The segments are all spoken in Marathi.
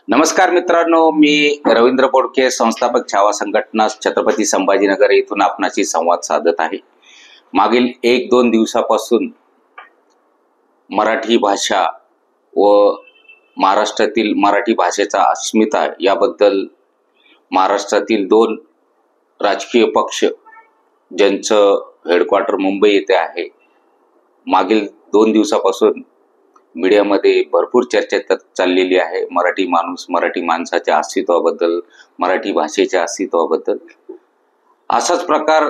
नमस्कार मित्रांनो, मी रवींद्र बोडके, संस्थापक छावा संघटना छत्रपती संभाजीनगर येथून आपणाशी संवाद साधत आहे। मागील 1-2 दिवसापासून मराठी भाषा व महाराष्ट्रातील मराठी भाषेचा अस्मिता याबद्दल महाराष्ट्रातील 2 राजकीय पक्ष ज्यांचं हेडक्वार्टर मुंबई येथे आहे, मागील 2 दिवसापासून मीडियामध्ये भरपूर चर्चा चाललेली आहे। मराठी माणूस, मराठी माणसाच्या अस्तित्वाबद्दल, मराठी भाषेच्या अस्तित्वाबद्दल। असाच प्रकार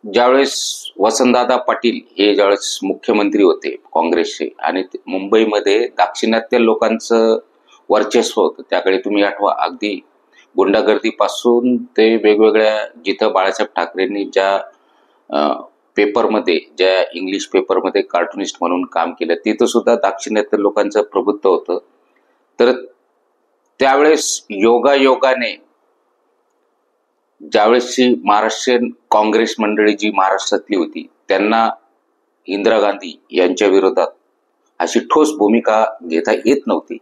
ज्यावेळेस वसंतदादा पाटील हे ज्यावेळेस मुख्यमंत्री होते काँग्रेसचे आणि मुंबईमध्ये दाक्षिणात्य लोकांचं वर्चस्व होतं, त्याकडे तुम्ही आठवा, अगदी गुंडागर्दीपासून ते वेगवेगळ्या, जिथं बाळासाहेब ठाकरेंनी ज्या पेपरमध्ये, ज्या इंग्लिश पेपरमध्ये कार्टुनिस्ट म्हणून काम केलं, तिथं सुद्धा दाक्षिणात्य लोकांचं प्रभुत्व होतं। तर त्यावेळेस योगायोगाने ज्यावेळेसची महाराष्ट्रीयन काँग्रेस मंडळी जी महाराष्ट्रातली होती, त्यांना इंदिरा गांधी यांच्या विरोधात अशी ठोस भूमिका घेता येत नव्हती।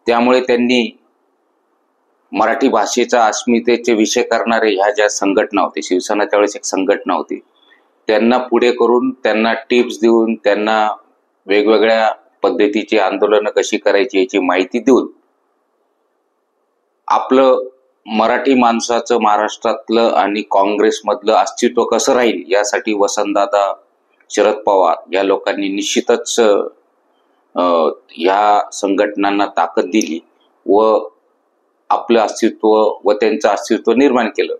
त्यामुळे त्यांनी मराठी भाषेचा अस्मितेचे विषय करणारे ह्या ज्या संघटना होती, शिवसेना त्यावेळेस एक संघटना होती, त्यांना पुढे करून, त्यांना टिप्स देऊन, त्यांना वेगवेगळ्या पद्धतीची आंदोलनं कशी करायची याची माहिती देऊन आपलं मराठी माणसाचं महाराष्ट्रातलं आणि काँग्रेसमधलं अस्तित्व कसं राहील यासाठी वसंतदादा, शरद पवार या लोकांनी निश्चितच ह्या संघटनांना ताकद दिली व आपलं अस्तित्व व त्यांचं अस्तित्व निर्माण केलं।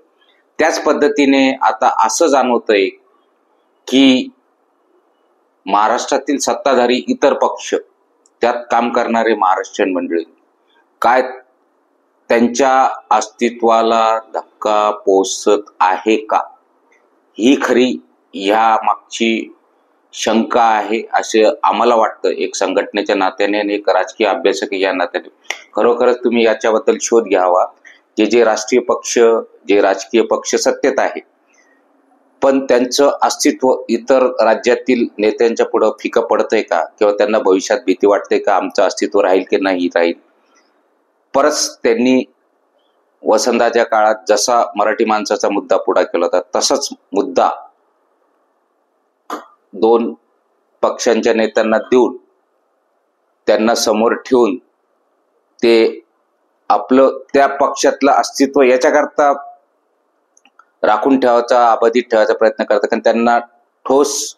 त्याच पद्धतीने आता असं जाणवतंय की महाराष्ट्रातील सत्ताधारी इतर पक्ष, त्यात काम करणारे महाराष्ट्रीयन मंडळी काय त्यांच्या अस्तित्वाला धक्का पोचत आहे का, ही खरी ह्या मागची शंका आहे असे आम्हाला वाटतं। एक संघटनेच्या नात्याने आणि एक राजकीय अभ्यासक या नात्याने खरोखरच तुम्ही याच्याबद्दल शोध घ्यावा। जे राष्ट्रीय पक्ष, जे राजकीय पक्ष सत्तेत आहे, पण त्यांचं अस्तित्व इतर राज्यातील नेत्यांच्या पुढे फिकं पडतंय का, किंवा त्यांना भविष्यात भीती वाटते का आमचं अस्तित्व राहील की नाही राहील। परत त्यांनी वसंतदादाच्या काळात जसा मराठी माणसाचा मुद्दा पुढा केला होता, तसाच मुद्दा 2 पक्षांच्या नेत्यांना देऊन, त्यांना समोर ठेवून ते आपलं त्या पक्षातलं अस्तित्व याच्याकरता राखून ठेवायचा, अबाधित ठेवायचा प्रयत्न करतात, कारण त्यांना ठोस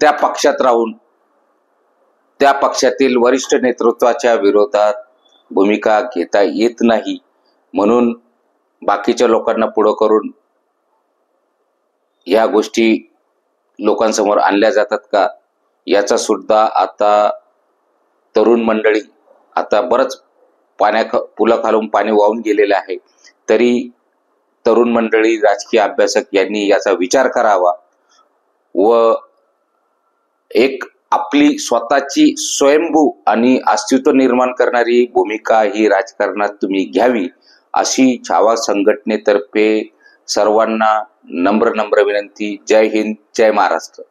त्या पक्षात राहून त्या पक्षातील वरिष्ठ नेतृत्वाच्या विरोधात भूमिका घेता येत नाही, म्हणून बाकीच्या लोकांना पुढं करून ह्या गोष्टी लोकांसमोर आणल्या जातात का, याचा सुद्धा आता तरुण मंडळी, आता बरंच पुलाखालून पाणी वाहून गेलेलं आहे, तरी तरुण मंडळी, राजकीय अभ्यासक यांनी याचा विचार करावा व एक आपली स्वतःची स्वयंभू आणि अस्तित्व निर्माण करणारी भूमिका ही राजकारणात तुम्ही घ्यावी, अशी छावा संघटनेतर्फे सर्वांना नम्र विनंती। जय हिंद, जय महाराष्ट्र।